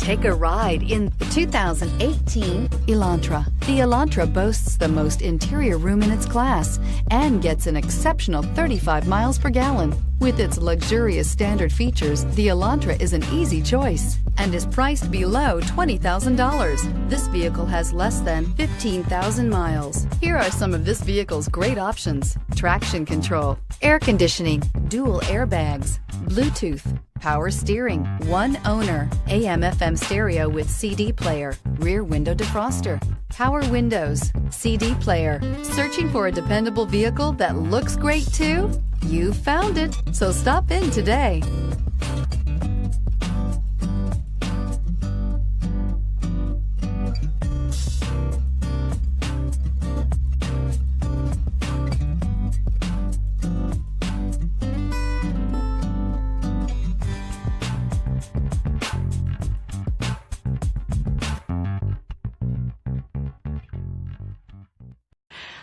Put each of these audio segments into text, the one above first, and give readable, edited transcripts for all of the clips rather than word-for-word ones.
Take a ride in the 2018 Elantra. The Elantra boasts the most interior room in its class and gets an exceptional 35 miles per gallon. With its luxurious standard features, the Elantra is an easy choice and is priced below $20,000. This vehicle has less than 15,000 miles. Here are some of this vehicle's great options: traction control, air conditioning, dual airbags, Bluetooth, power steering, one owner, AM/FM stereo with CD player, rear window defroster, power windows, CD player. Searching for a dependable vehicle that looks great too? You found it, so stop in today.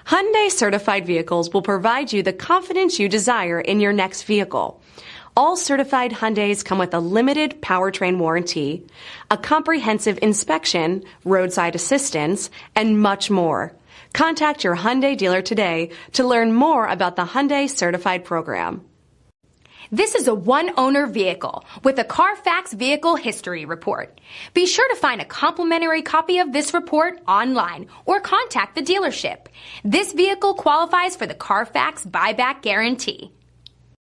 Hyundai certified vehicles will provide you the confidence you desire in your next vehicle. All certified Hyundais come with a limited powertrain warranty, a comprehensive inspection, roadside assistance, and much more. Contact your Hyundai dealer today to learn more about the Hyundai certified program. This is a one-owner vehicle with a CARFAX Vehicle History Report. Be sure to find a complimentary copy of this report online or contact the dealership. This vehicle qualifies for the CARFAX Buyback Guarantee.